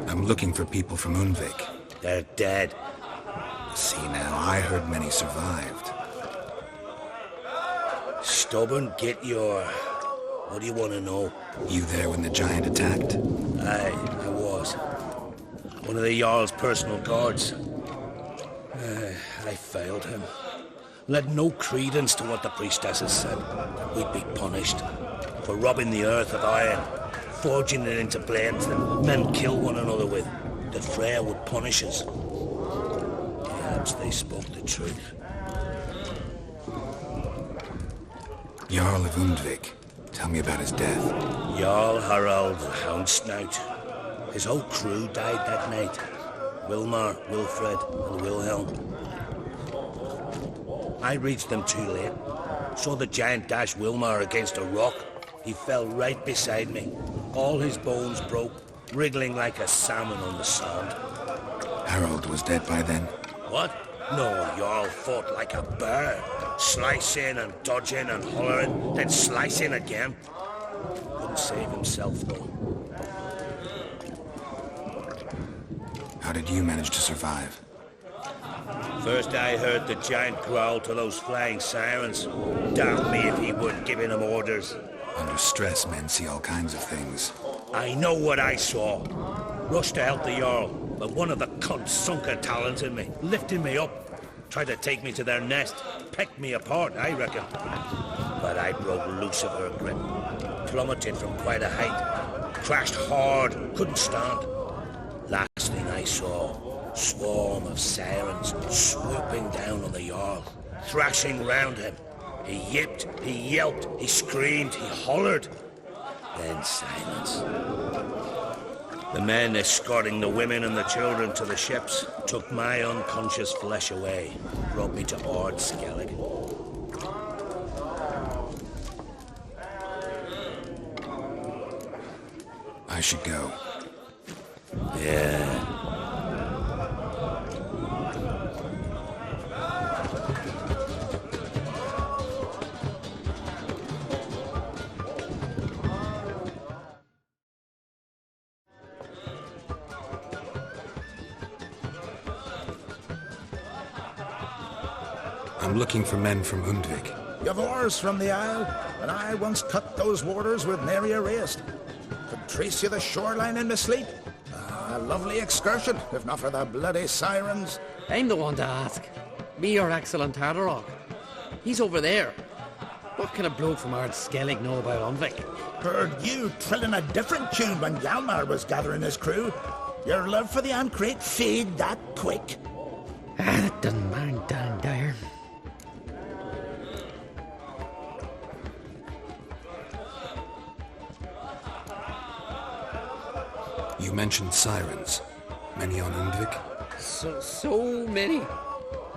I'm looking for people from Undvik. They're dead. See now, I heard many survived. Stubborn, get your... What do you want to know? You there when the giant attacked? Aye, I was. One of the Jarl's personal guards. I failed him. Led no credence to what the priestesses said. That we'd be punished. For robbing the earth of iron. Forging it into blades that men kill one another with. That Freya would punish us. Perhaps they spoke the truth. Jarl of Undvik. Tell me about his death. Jarl Harald the Hound Snout. His whole crew died that night. Wilmar, Wilfred, and Wilhelm. I reached them too late. Saw the giant dash Wilmar against a rock. He fell right beside me. All his bones broke, wriggling like a salmon on the sand. Harold was dead by then? What? No, Jarl fought like a bear. Slicing and dodging and hollering, then slicing again. Couldn't save himself, though. How did you manage to survive? First I heard the giant growl to those flying sirens. Damn me if he weren't giving them orders. Under stress, men see all kinds of things. I know what I saw. Rushed to help the Jarl, but one of the cunts sunk her talons in me, lifting me up. Tried to take me to their nest. Pecked me apart, I reckon. But I broke loose of her grip. Plummeted from quite a height. Crashed hard. Couldn't stand. Last thing I saw, swarm of sirens swooping down on the Jarl, thrashing round him. He yipped, he yelped, he screamed, he hollered. Then silence. The men escorting the women and the children to the ships took my unconscious flesh away, brought me to Ord Skellig. I should go. Yeah. I'm looking for men from Undvik. You've oars from the Isle, and I once cut those waters with nary a rest. Could trace you the shoreline in my sleep. A lovely excursion, if not for the bloody sirens. I'm the one to ask. Me or Axel and Tardarok. He's over there. What can a bloke from Ard Skellig know about Undvik? Heard you trilling a different tune when Hjalmar was gathering his crew. Your love for the Ancrate fade that quick. That doesn't mind down there. You mentioned sirens. Many on Undvik? So many.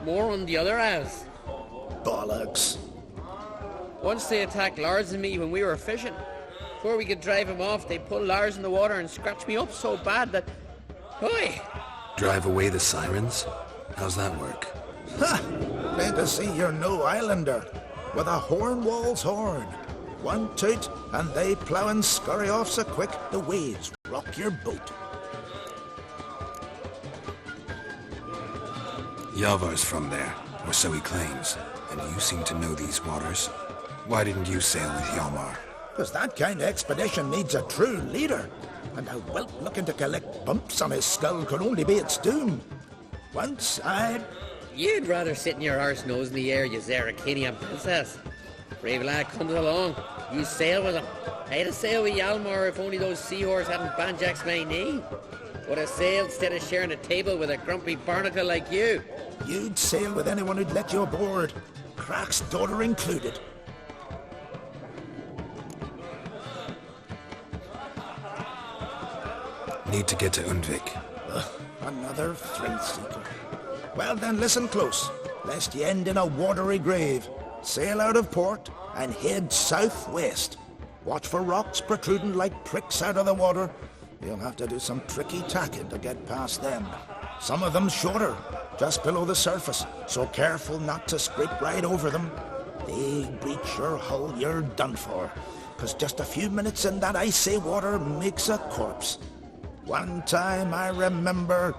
More on the other house. Bollocks. Once they attacked Lars and me when we were fishing. Before we could drive him off, they pulled Lars in the water and scratched me up so bad that... Oi! Drive away the sirens? How's that work? Ha! Glad to see you're no islander. With a Hornwall's horn. One toot, and they plough and scurry off so quick the waves rock your boat. Yavar's from there, or so he claims. And you seem to know these waters. Why didn't you sail with Hjalmar? Because that kind of expedition needs a true leader. And a whelp looking to collect bumps on his skull could only be its doom. Once I... You'd rather sit in your arse nose in the air, you Zarakinian princess. Brave lad comes along, you sail with him. I'd have sailed with Hjalmar if only those seahorses hadn't banjaxed my knee. Would have sailed instead of sharing a table with a grumpy barnacle like you. You'd sail with anyone who'd let you aboard. Crack's daughter included. Need to get to Undvik. Another thrill-seeker. Well then, listen close, lest ye end in a watery grave. Sail out of port and head southwest. Watch for rocks protruding like pricks out of the water. You'll have to do some tricky tacking to get past them. Some of them shorter, just below the surface, so careful not to scrape right over them. They breach your hull, you're done for. 'Cause just a few minutes in that icy water makes a corpse. One time I remember...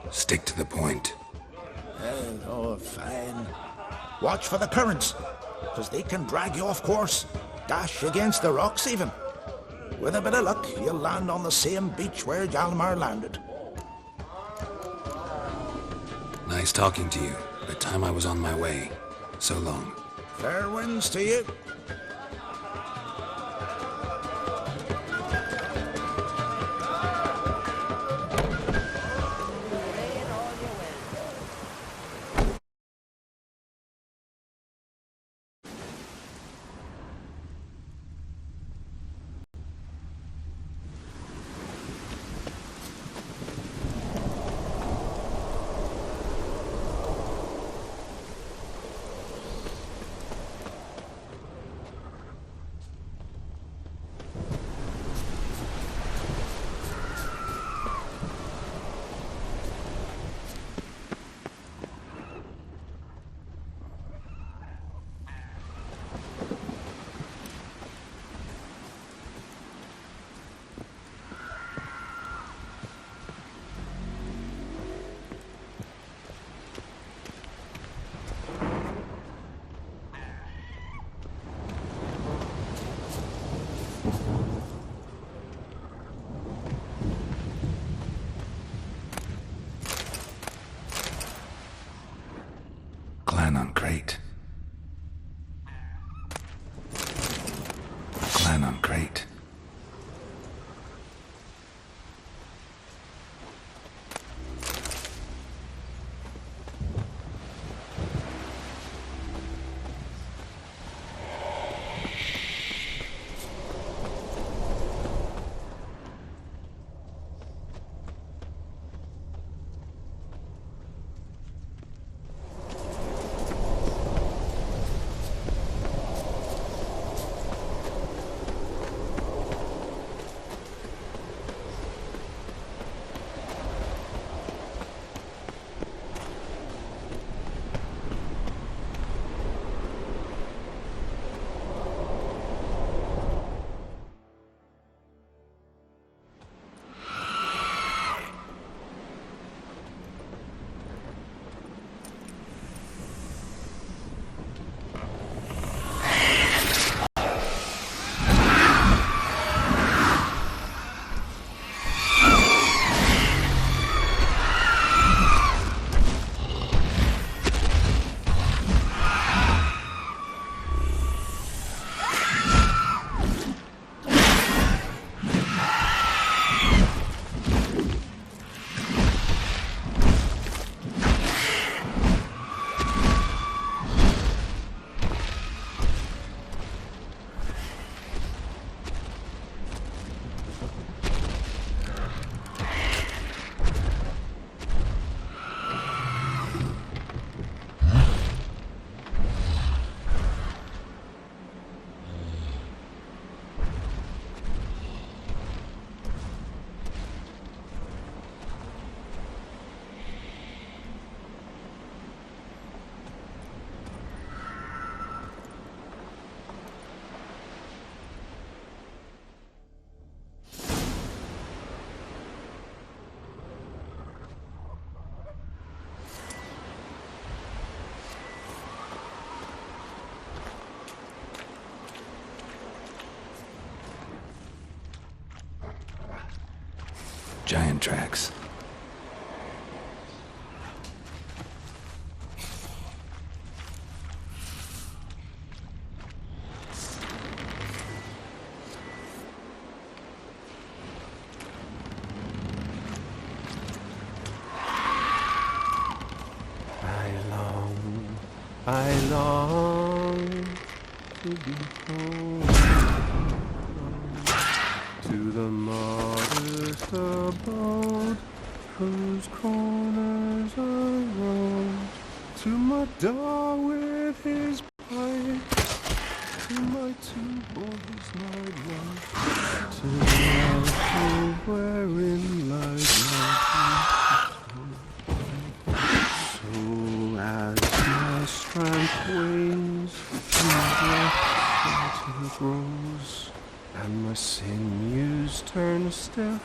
Stick to the point. Oh, fine. Watch for the currents, 'cause they can drag you off course. Dash against the rocks even. With a bit of luck, you'll land on the same beach where Hjalmar landed. Nice talking to you. But time I was on my way. So long. Fair winds to you. Clan on crate. Clan on crate. Giant tracks. I long to be home, to the modest abode whose corners are roamed, to my dog with his pipe, to my two boys night life, to the hope wherein lies life. So as my strength wanes, Till it grows, and my sinews turn stiff,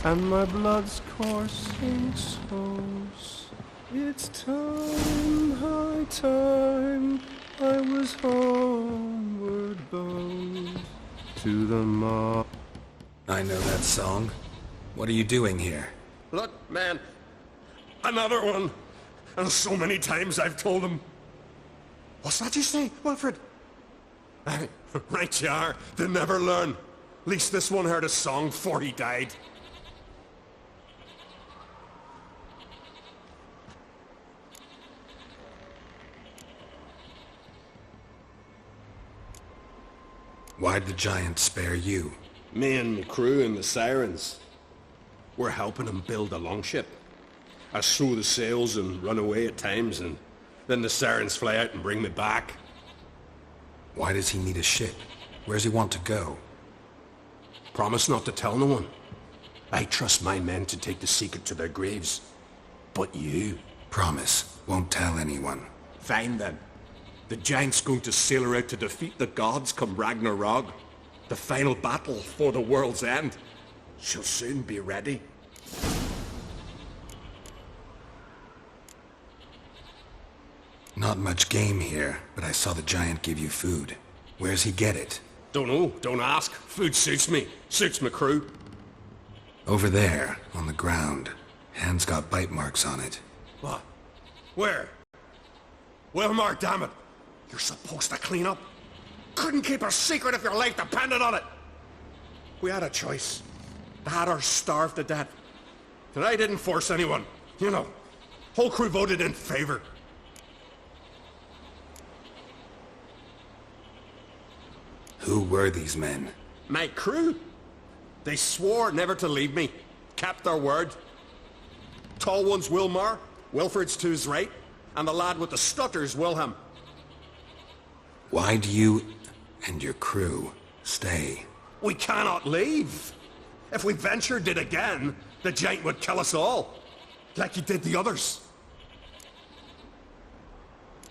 and my blood's coursing slows. It's time, high time, I was homeward bound to the mark. I know that song. What are you doing here? Look, man, another one. And so many times I've told him. What's that you say, Wilfred? Aye, right you are. They never learn. At least this one heard a song before he died. Why'd the giant spare you? Me and my crew and the sirens. We're helping him build a longship. I sew the sails and run away at times, and then the sirens fly out and bring me back. Why does he need a ship? Where's he want to go? Promise not to tell no one. I trust my men to take the secret to their graves. But you... Promise. Won't tell anyone. Fine then. The giant's going to sail her out to defeat the gods come Ragnarok. The final battle for the world's end. She'll soon be ready. Not much game here, but I saw the giant give you food. Where's he get it? Don't know, don't ask. Food suits me. Suits my crew. Over there, on the ground. Hand's got bite marks on it. What? Where? Well, Mark, damn it. You're supposed to clean up. Couldn't keep a secret if your life depended on it. We had a choice. That or starve to death. And I didn't force anyone. You know, whole crew voted in favor. Who were these men? My crew. They swore never to leave me. Kept their word. Tall one's Wilmar, Wilfred's to his right, and the lad with the stutter's Wilhelm. Why do you and your crew stay? We cannot leave. If we ventured it again, the giant would kill us all. Like he did the others.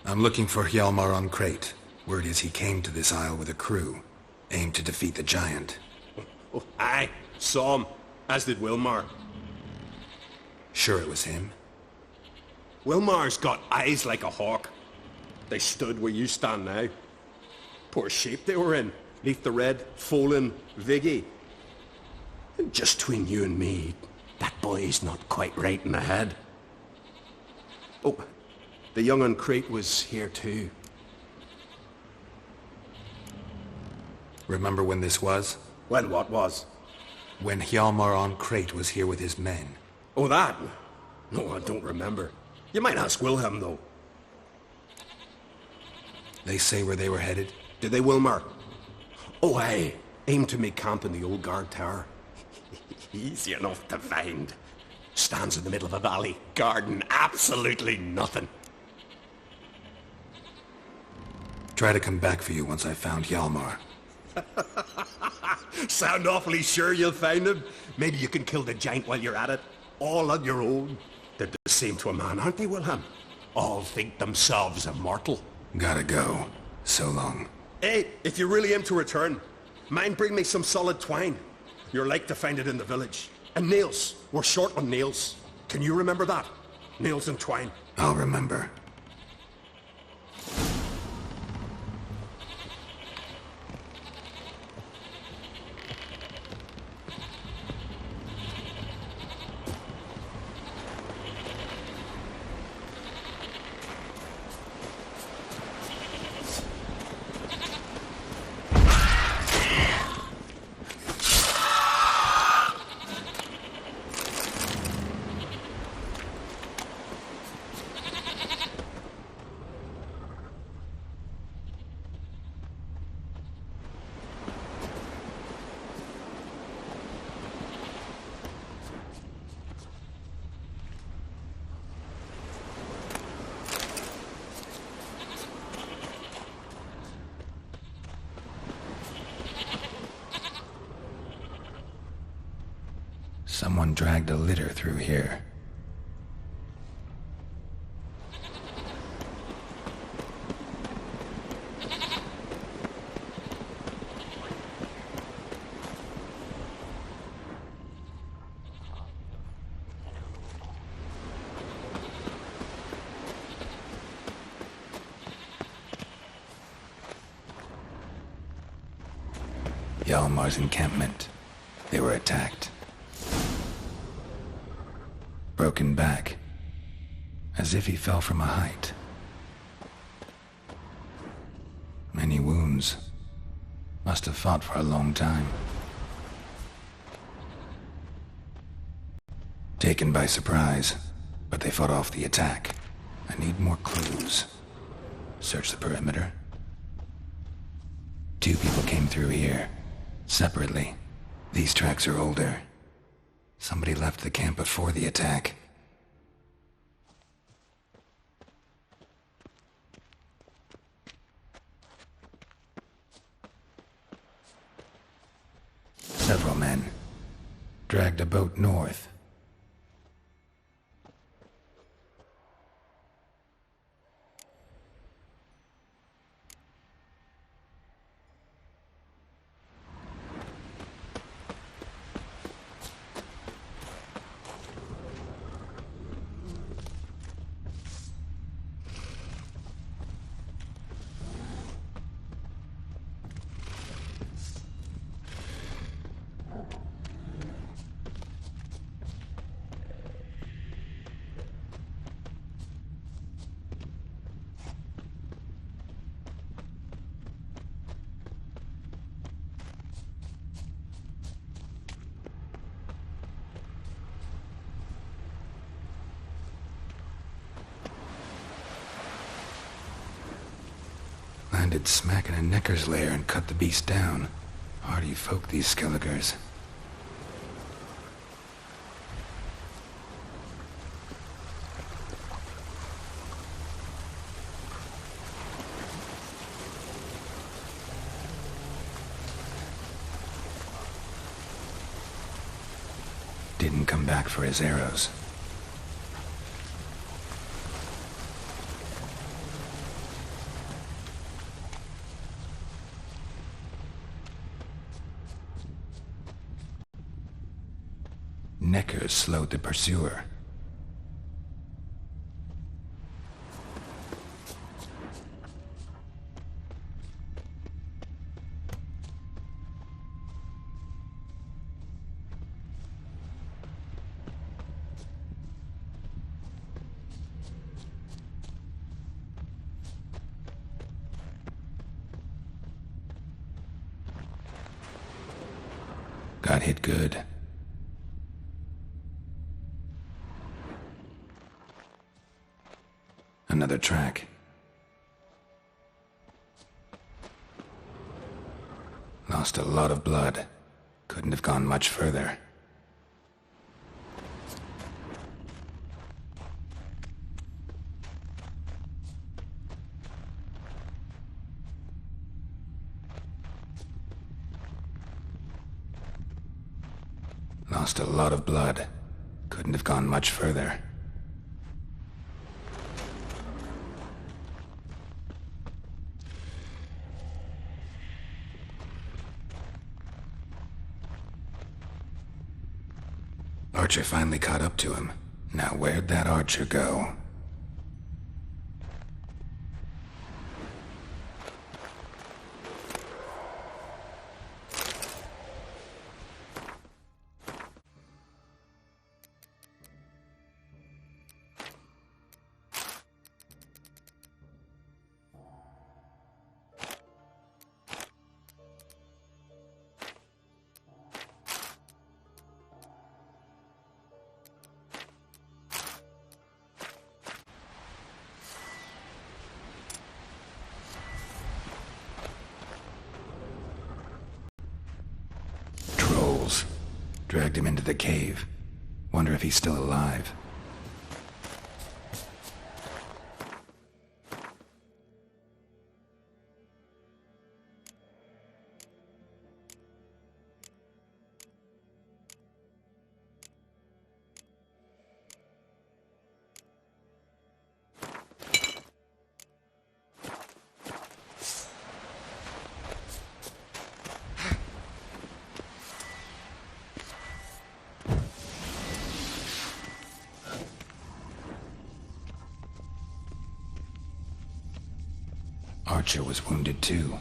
I'm looking for Hjalmar on Crate. Word is he came to this isle with a crew, aimed to defeat the giant. Oh, aye, saw him, as did Wilmar. Sure it was him? Wilmar's got eyes like a hawk. They stood where you stand now. Poor shape they were in, neath the red, Folin, Viggy. And just between you and me, that boy's not quite right in the head. Oh, the young on Crate was here too. Remember when this was? When what was? When Hjalmar on Crate was here with his men. Oh, that? No, I don't remember. You might ask Wilhelm, though. They say where they were headed? Did they, Wilmar? Oh, aye. Aim to make camp in the old guard tower. Easy enough to find. Stands in the middle of a valley, guarding absolutely nothing. Try to come back for you once I found Hjalmar. Sound awfully sure you'll find him? Maybe you can kill the giant while you're at it. All on your own. They're the same to a man, aren't they, Wilhelm? All think themselves immortal. Gotta go. So long. Hey, if you really aim to return, mind bring me some solid twine. You're like to find it in the village. And nails. We're short on nails. Can you remember that? Nails and twine. I'll remember. Someone dragged a litter through here. Hjalmar's encampment. They were attacked. Broken back, as if he fell from a height. Many wounds. Must have fought for a long time. Taken by surprise, but they fought off the attack. I need more clues. Search the perimeter. 2 people came through here, separately. These tracks are older. Somebody left the camp before the attack. Several men dragged a boat north. Landed smack in a necker's lair and cut the beast down. Hardy folk, these Skelligers. Didn't come back for his arrows. Neckers slowed the pursuer. Got hit good. Another track. Lost a lot of blood. Couldn't have gone much further. Lost a lot of blood. Couldn't have gone much further. Archer finally caught up to him. Now where'd that archer go? Dragged him into the cave. Wonder if he's still alive. Archer was wounded too.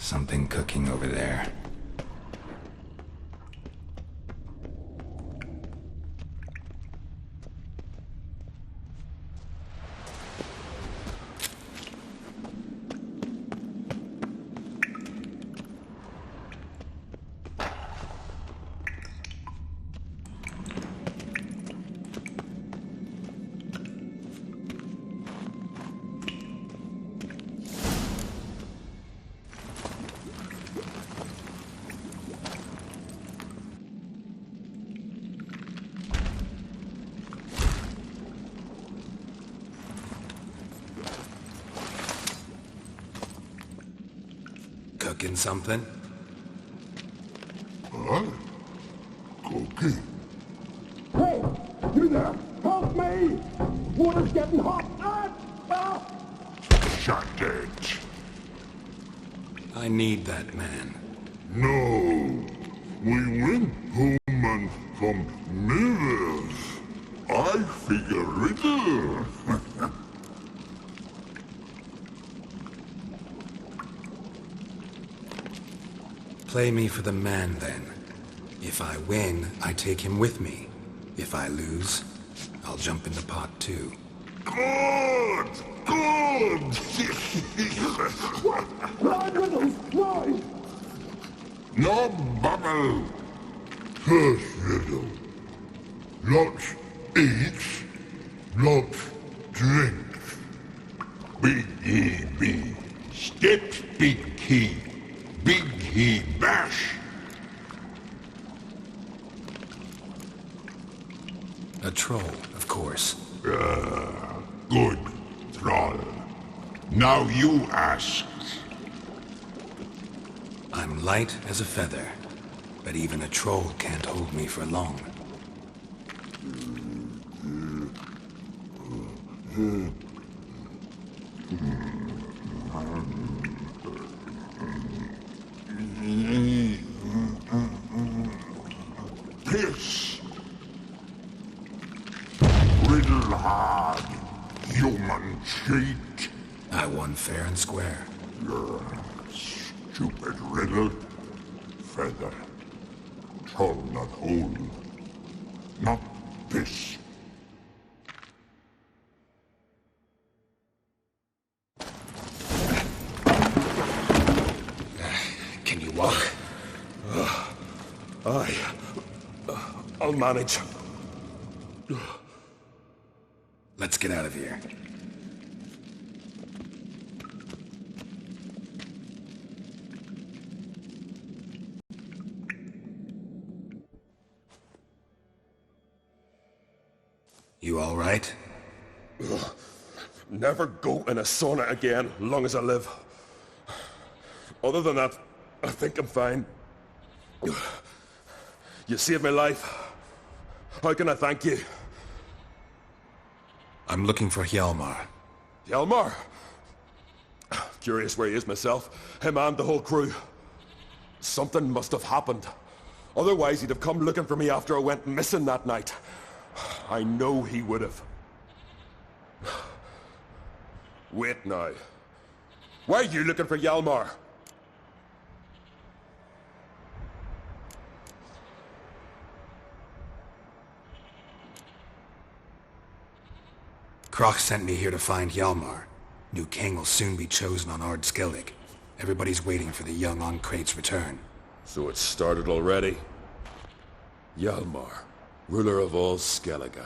Something cooking over there. Cooking something? Huh? Cooking? Hey! You there! Help me! Water's getting hot! Shut it! I need that man. No! We went home and from mirrors. I figure riddle. Play me for the man, then. If I win, I take him with me. If I lose, I'll jump in the pot, too. Good! Good! Nine riddles! Nine! No bubble! First riddle. Lots eats, lots drinks. Big E B. Steps big key. Big he bash. A troll, of course. Good, troll. Now you ask. I'm light as a feather, but even a troll can't hold me for long. Piss. Riddle hard. Human cheat. I won fair and square. Stupid riddle. Feather. Troll not hold. Not piss. Can you walk? I'll manage. Let's get out of here. You all right? Never go in a sauna again, long as I live. Other than that, I think I'm fine. You saved my life. How can I thank you? I'm looking for Hjalmar. Hjalmar? Curious where he is myself. Him and the whole crew. Something must have happened. Otherwise he'd have come looking for me after I went missing that night. I know he would have. Wait now. Why are you looking for Hjalmar? Kroch sent me here to find Hjalmar. New king will soon be chosen on Ard Skellig. Everybody's waiting for the young Ancrate's return. So it's started already. Hjalmar, ruler of all Skellige.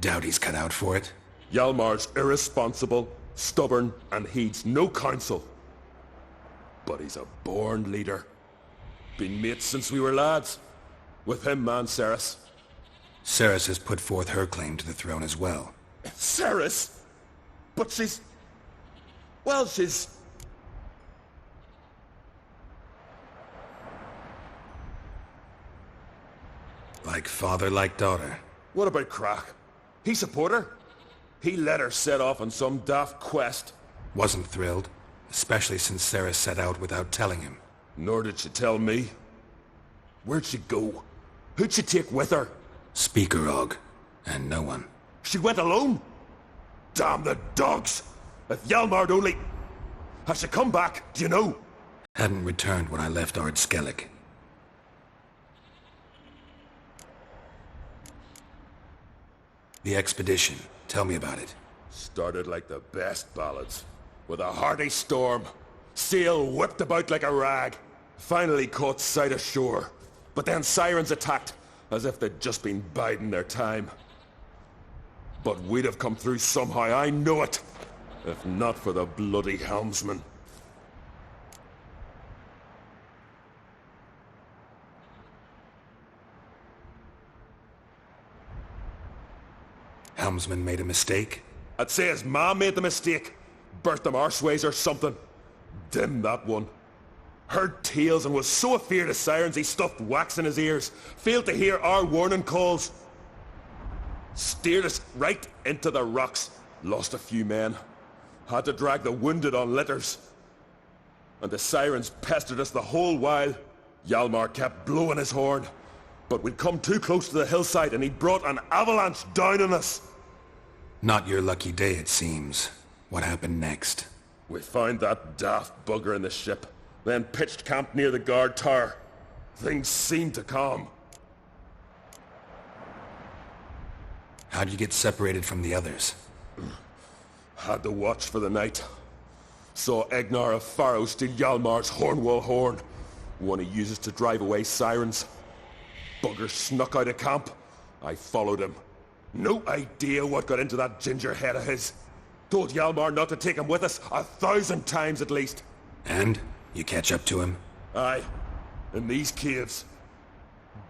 Doubt he's cut out for it. Hjalmar's irresponsible, stubborn, and heeds no counsel. But he's a born leader. Been mates since we were lads. With him and Ceres. Ceres has put forth her claim to the throne as well. Ceres? But she's... Well, she's... Like father, like daughter. What about Kroch? He support her? He let her set off on some daft quest. Wasn't thrilled, especially since Ceres set out without telling him. Nor did she tell me. Where'd she go? Who'd she take with her? Speakerog, and no one. She went alone? Damn the dogs! If Hjalmar'd only... Has she come back, do you know? Hadn't returned when I left Ardskellig. The expedition. Tell me about it. Started like the best ballads. With a hearty storm. Sail whipped about like a rag. Finally caught sight of shore. But then sirens attacked, as if they'd just been biding their time. But we'd have come through somehow, I know it. If not for the bloody helmsman. Helmsman made a mistake? I'd say his ma made the mistake. Burnt them arseways or something. Dim that one. Heard tales and was so afeard of sirens he stuffed wax in his ears. Failed to hear our warning calls. Steered us right into the rocks. Lost a few men. Had to drag the wounded on litters. And the sirens pestered us the whole while. Hjalmar kept blowing his horn. But we'd come too close to the hillside and he'd brought an avalanche down on us. Not your lucky day, it seems. What happened next? We found that daft bugger in the ship, then pitched camp near the guard tower. Things seemed to calm. How'd you get separated from the others? Had to watch for the night. Saw Egnar of Faro steal Hjalmar's Hornwall horn, one he uses to drive away sirens. Bugger snuck out of camp. I followed him. No idea what got into that ginger head of his. Told Hjalmar not to take him with us 1,000 times at least. And? You catch up to him? Aye. In these caves.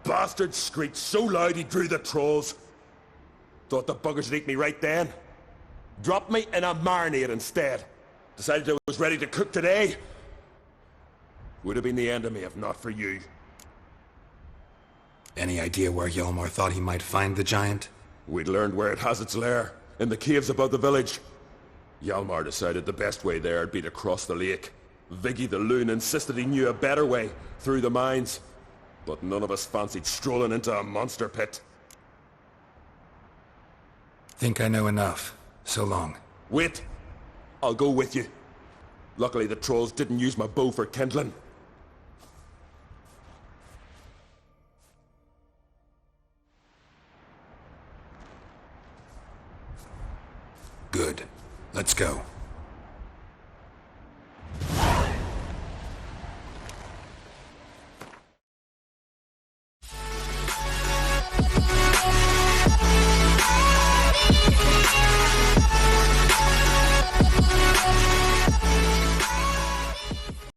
Bastard screeched so loud he drew the trolls. Thought the buggers would eat me right then. Dropped me in a marinade instead. Decided I was ready to cook today. Would have been the end of me if not for you. Any idea where Hjalmar thought he might find the giant? We'd learned where it has its lair, in the caves above the village. Hjalmar decided the best way there would be to cross the lake. Viggy the loon insisted he knew a better way, through the mines. But none of us fancied strolling into a monster pit. Think I know enough. So long. Wait. I'll go with you. Luckily the trolls didn't use my bow for kindling. Good. Let's go.